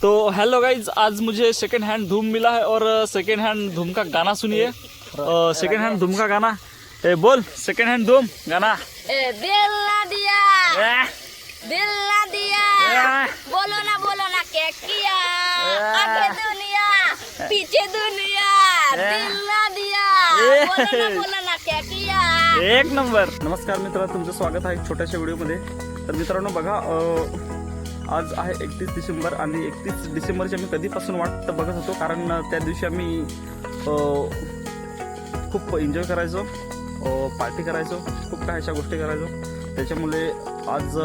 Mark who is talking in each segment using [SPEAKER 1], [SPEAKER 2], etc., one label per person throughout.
[SPEAKER 1] तो hello guys, आज मुझे सेकंड हैंड धूम मिला है और सेकंड हैंड धूम का गाना सुनिए। सेकंड हैंड धूम का गाना बोल। सेकंड हैंड धूम गाना।
[SPEAKER 2] दिल ना दिया, दिल ना दिया, बोलो ना क्या किया, आगे दुनिया पीछे दुनिया, दिल ना दिया, बोलो ना क्या किया।
[SPEAKER 1] एक नंबर। नमस्कार मित्रांनो, तुमचं स्वागत आहे एक छोट्याशा व्हिडिओमध्ये। तर मित्रांनो बघा, आज आहे 31 डिसेंबर आणि 31 डिसेंबरची आम्ही कधीपासून वाट बघत होतो, कारण त्या दिवशी आम्ही खूप एन्जॉय करायचो, पार्टी करायचो, खूप काही अशा गोष्टी करायचो। त्याच्यामुळे आज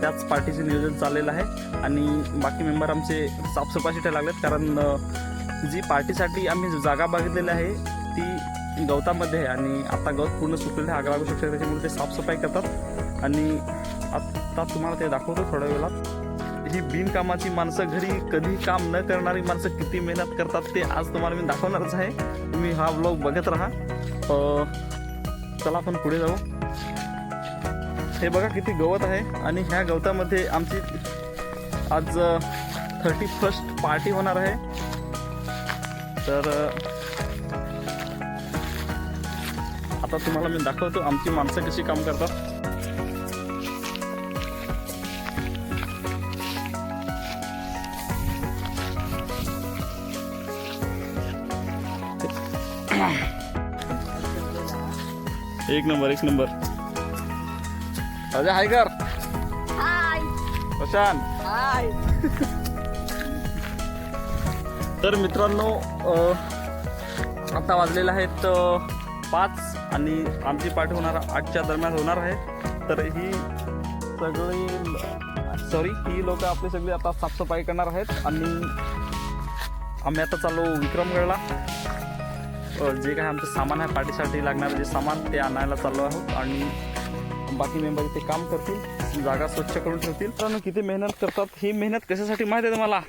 [SPEAKER 1] त्याच पार्टीचे नियोजन चाललेलं आहे आणि बाकी मेंबर आमचे साफसफाईसाठी लागलेत, कारण जी पार्टीसाठी आम्ही जागा बघितलेली आहे ती गवतामध्ये आहे आणि आता गवत पूर्ण सुकलेलं आहे, आग लागू शकते, त्याच्यामुळे ते साफसफाई करतात आणि आता तुम्हाला ते दाखवतो थोड्या वेळात। ही बिनकामाची माणसं, घरी कधी काम न करणारी माणसं किती मेहनत करतात ते आज तुम्हाला मी दाखवणारच आहे। तुम्ही हा व्लॉग बघत राहा। चला आपण पुढे जाऊ। हे बघा किती गवत आहे आणि ह्या गवतामध्ये आमची आज 31st पार्टी होणार आहे। तर आता तुम्हाला मी दाखवतो आमची माणसं कशी काम करतात। एक नंबर एक नंबर। अजय हाय कर।
[SPEAKER 2] हाय
[SPEAKER 1] प्रशांत
[SPEAKER 2] हाय।
[SPEAKER 1] तर मित्रांनो, आता वाजलेले आहेत 5 आणि आमची पार्टी होणार 8च्या दरम्यान होणार आहे। तर ही लोक आपली सगळी आता साफसफाई करणार आहेत आणि आम्ही आता चाललो विक्रमगडला। जे काही आमचं सामान आहे, पार्टीसाठी लागणारं जे सामान ते आणायला चाललो आहोत आणि बाकी मेंबर इथे काम करतील, जागा स्वच्छ करून ठेवतील। तर किती मेहनत करतात। ही मेहनत कशासाठी माहिती आहे तुम्हाला?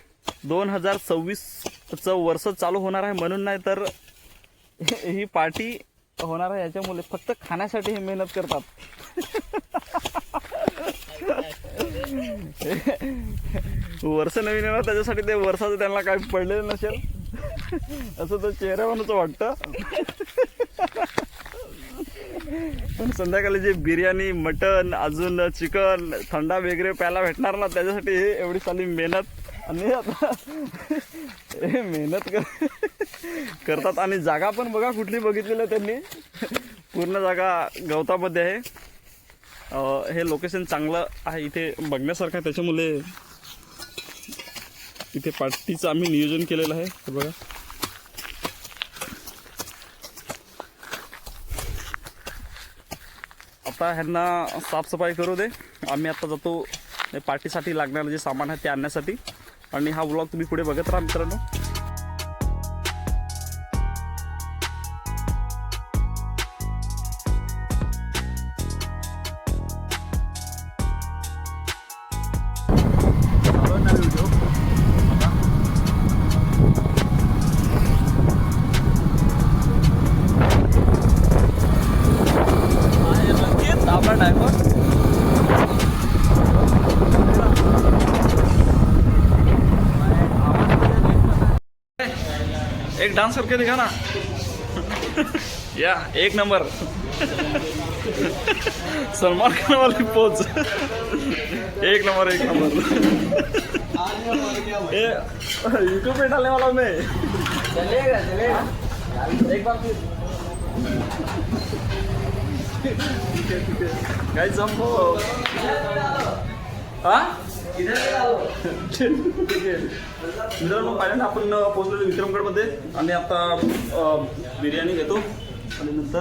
[SPEAKER 1] 2026चं वर्ष चालू होणार आहे म्हणून नाही, तर ही पार्टी होणार आहे याच्यामुळे फक्त खाण्यासाठी हे मेहनत करतात। वर्ष नवीन येणार त्याच्यासाठी ते वर्षाचं त्यांना काही पडलेलं नसेल असं तर चेहऱ्यावरच वाटतं। पण संध्याकाळी जे बिर्याणी, मटन, अजून चिकन, थंडा वगैरे प्यायला भेटणार ना, त्याच्यासाठी हे एवढी सारी मेहनत आणि आता हे मेहनत करतात। आणि जागा पण बघा कुठली बघितलेलं त्यांनी, पूर्ण जागा गवतामध्ये आहे। हे लोकेशन चांगलं आहे, इथे बघण्यासारखं आहे, त्याच्यामुळे इथे पार्टीचं आम्ही नियोजन केलेलं आहे। हे बघा, आता ह्यांना साफसफाई करू दे, आम्ही आता जातो पार्टीसाठी लागणारं जे सामान आहे ते आणण्यासाठी। आणि हा व्लॉग तुम्ही पुढे बघत राहा मित्रांनो। एक डांस करके दिखा ना। या एक नंबर। सलमान खान वाली पोज। एक नंबर एक नंबर। यूट्यूब पे डालने वाला मैं। चलेगा चलेगा एक बार फिर। गाइस हमको मित्रांनो, पहिल्यांदा आपण पोहोचलेलो विक्रमगडमध्ये आणि आता बिर्याणी घेतो आणि नंतर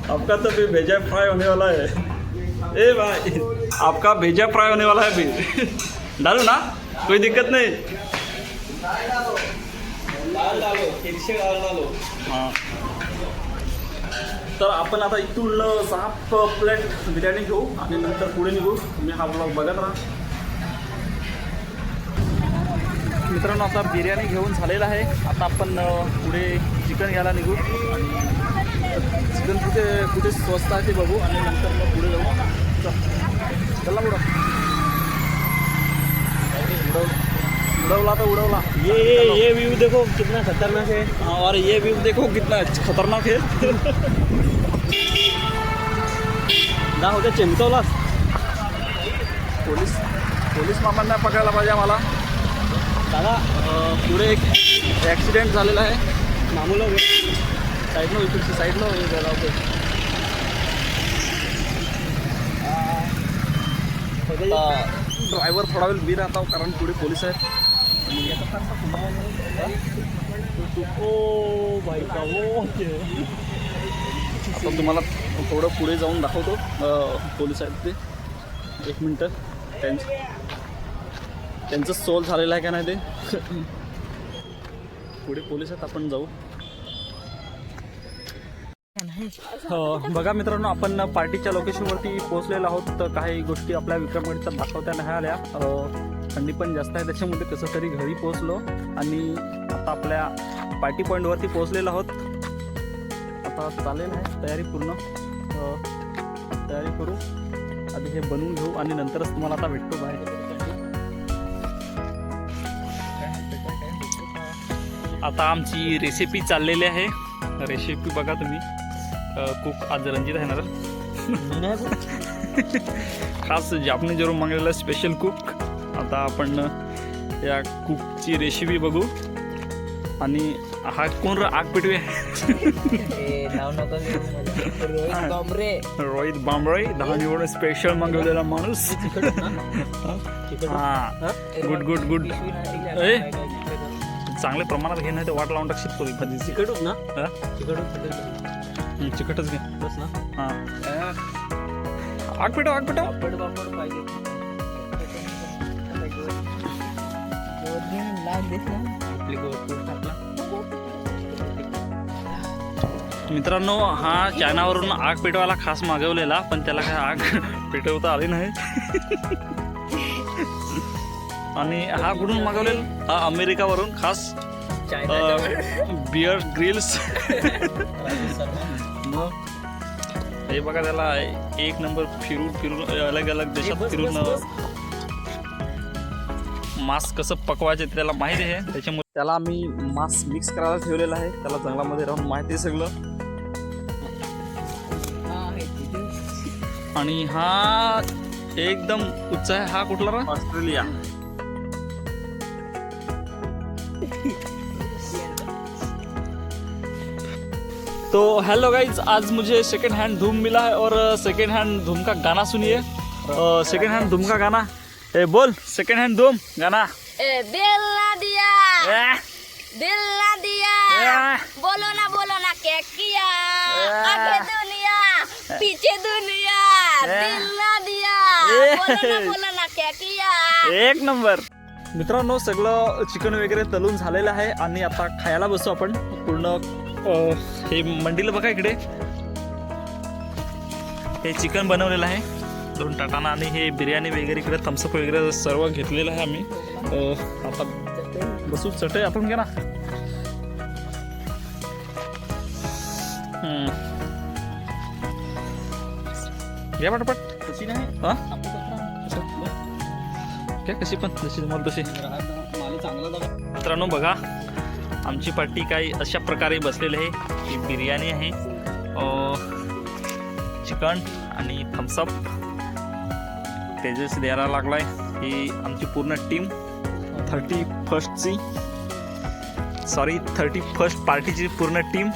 [SPEAKER 1] आपका तो भी भेजा फ्राई होने वाला है। ए भाई, आपका भेजा फ्राई होने वाला है अभी। डालो ना, कोई दिक्कत नहीं। हाँ, तर आपण आता इथून 6 प्लेट बिर्याणी घेऊ आणि नंतर पुढे निघू। तुम्ही हा ब्लॉग बघत राहा मित्रांनो। आता बिर्याणी घेऊन झालेला आहे, आता आपण पुढे चिकन घ्यायला निघू आणि चिकन कुठे स्वस्त आहे ते बघू आणि नंतर मग पुढे जाऊ। चला पुढं। उड़वला तो उड़वला।
[SPEAKER 3] ये व्यू देखो कितना खतरनाक है।
[SPEAKER 1] हाँ, और ये व्यू देखो कितना खतरनाक है।
[SPEAKER 3] ना होता चिमटवला
[SPEAKER 1] पोलीस मामांना पकडायला पाहिजे आम्हाला।
[SPEAKER 3] दादा
[SPEAKER 1] पुढे एक ॲक्सिडेंट झालेला आहे।
[SPEAKER 3] मामूला
[SPEAKER 1] साईडनं इकडची साईडनं ड्रायव्हर थोडा वेळ बी राहता कारण पुढे पोलीस आहेत।
[SPEAKER 3] ओ भाई का वो
[SPEAKER 1] आता तुम्हाला थोडं पुढे जाऊन दाखवतो। पोलीस आहेत ते, एक मिनटं। त्यांचं सोल्व झालेलं आहे का नाही ते। पुढे पोलीस आहेत, आपण जाऊ। बघा मित्रांनो, आपण पार्टीच्या लोकेशनवरती पोहोचलेलो आहोत। तर काही गोष्टी आपल्या विक्रमगडच्या दाखवता नाही आल्या। थंडी पण जास्त आहे, त्याच्यामुळे कसं तरी घरी पोहोचलो आणि आता आपल्या पार्टी पॉईंटवरती पोहोचलेलो आहोत। आता चालेल आहे तयारी पूर्ण। तयारी करू, आधी हे बनवून घेऊ आणि नंतरच तुम्हाला आता भेटतो बाहेर। आता आमची रेसिपी चाललेली आहे। रेसिपी बघा तुम्ही। कुक आज रणजित आहे ना, खास जापनीजवरून मागलेला स्पेशल कुक। आता आपण या कुकची रेसिपी बघू। आणि हा कोण आग पेटवे? रोहित बांबळे, दहावीवरून स्पेशल मागवलेला माणूस। हा, गुड गुड गुड। चांगल्या प्रमाणात घे, नाही तर वाट लावून टाकशील तो भाजी।
[SPEAKER 3] चिकटच ना,
[SPEAKER 1] चिकटच घे
[SPEAKER 3] बस ना।
[SPEAKER 1] हा, आग पेटव आग पेटव।
[SPEAKER 3] पापड पापड पाहिजे।
[SPEAKER 1] मित्रांनो, हा चायनावरून आग पेटवायला खास मागवलेला, पण त्याला काय आग पेटवता आली नाही। आणि हा कुठून मागवलेला? हा अमेरिकावरून खास बिअर ग्रिल्स। हे बघा, त्याला एक नंबर फिरून अलग अलग देशात फिरून मांस कसं पकवायचे त्याला माहिती आहे। त्याच्यामुळे त्याला आम्ही मांस मिक्स करायला ठेवलेला आहे। त्याला जंगलामध्ये राहून माहिती आहे सगळं। आणि हा एकदम उच्च आहे। हा कुठला रा? ऑस्ट्रेलिया। तो हेलो गाइज, आज मुझे सेकेंड हैंड धूम मिला है और सेकेंड हैंड धूम का गाना सुनिए। सेकेंड हैंड धूम का गाना बोल। सेकेंड हैंड धूम गाना।
[SPEAKER 2] दिल ना दिया, दिल ना दिया, बोलो ना क्या किया, आगे दुनिया पीछे दुनिया, दिल ना दिया, बोलो ना क्या किया।
[SPEAKER 1] एक नंबर। मित्रांनो, सगळं चिकन वगैरे तळून झालेलं आहे आणि आता खायला बसू आपण। पूर्ण हे मंडीला बघा इकडे, हे चिकन बनवलेलं आहे 2 टाटाना आणि हे बिर्याणी वगैरे इकडे थम्सअप वगैरे सर्व घेतलेलं आहे आम्ही। आता बसू, चटई आपण घ्या ना। घ्या पटपट।
[SPEAKER 3] कशी नाही
[SPEAKER 1] हा, काय कशी पण जशी तुम्हाला तशी। मित्रांनो बघा, आमची पार्टी काही अशा प्रकारे बसलेली आहे। ही बिर्याणी आहे, चिकन आणि थम्सअप तेजस द्यायला लागलाय। ही आमची पूर्ण टीम 31st पार्टीची पूर्ण टीम।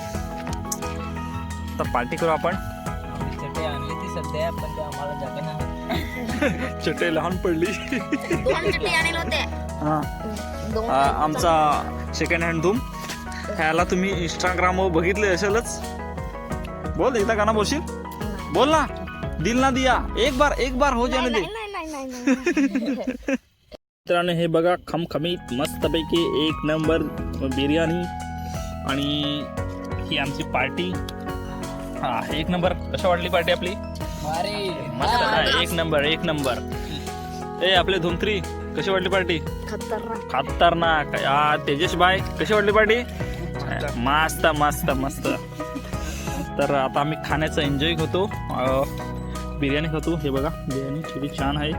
[SPEAKER 1] तर पार्टी करू आपण।
[SPEAKER 3] चटई आणली ती सध्या, पण ते आम्हाला जागा नाही।
[SPEAKER 1] चटई लहान पडली।
[SPEAKER 2] 2 चटई आणले होते।
[SPEAKER 1] हा, आमचा सेकंड हँड धूम। ह्याला तुम्ही इंस्टाग्रामवर बघितले असेलच। बोल, एकदा गाणं बोलशील? बोल ना। दिल ना दिया, एक बार हो जाने दे। मित्रांनो, हे बघा, खमखमीत मस्तपैकी 1 नंबर बिर्याणी आणि ही आमची पार्टी। हा, 1 नंबर। कशा वाटली पार्टी आपली? मस्त ना, 1 नंबर। ए आपले धुमत्री, कशी वाटली पार्टी? खतरनाक। तेजस बाय, कशी वाटली पार्टी? मस्त। तर आता आम्ही खाण्याचा एन्जॉय होतो, बिर्याणी खातो। हे बघा, बिर्याणी थोडी छान आहे।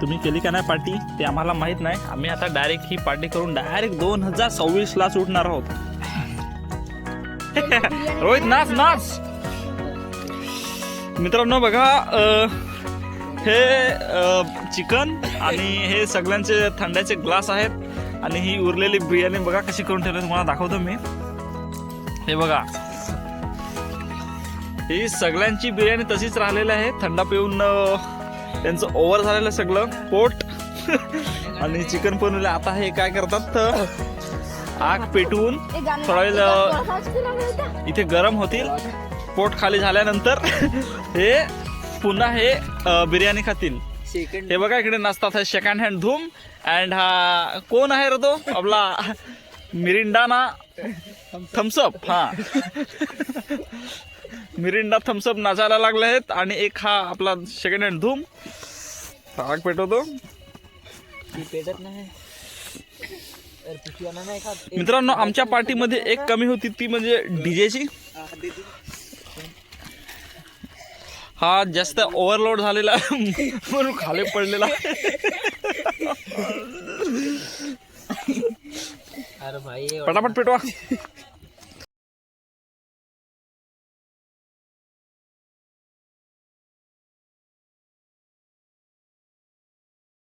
[SPEAKER 1] तुम्ही केली का नाही पार्टी ते आम्हाला माहित नाही. आम्ही आता डायरेक्ट ही पार्टी करून डायरेक्ट 2026ला उठणार आहोत. रोहित नाच नाच. मित्रांनो बघा हे चिकन आणि हे सगळ्यांचे थंड्याचे ग्लास आहेत आणि ही उरलेली बिर्याणी बघा कशी करून ठेवली तुम्हाला दाखवतो मी. हे बघा ही सगळ्यांची बिर्याणी तशीच राहिलेली आहे. थंडा पिऊन त्यांचं ओव्हर झालेलं सगळं पोट आणि चिकन पण. आता हे काय करतात आग पेटवून थोडा वेळ इथे गरम होतील. पोट खाली झाल्यानंतर हे पुन्हा हे बिर्याणी खातील. हे बघा इकडे नसतात हे सेकंड हँड धूम. अँड हा कोण आहे रे तो आपला मिरिंडा ना थम्सअप. हा मिरिंडा थम्सअप नाचायला लागले आहेत आणि एक हा आपला सेकंड हँड धूम आग पेटवतो.
[SPEAKER 3] पेटत नाही.
[SPEAKER 1] मित्रांनो आमच्या पार्टीमध्ये एक कमी होती ती म्हणजे डीजेची. हा जास्त ओव्हरलोड झालेला म्हणून खाली पडलेला.
[SPEAKER 3] अरे भाई
[SPEAKER 1] पटापट पेटवा.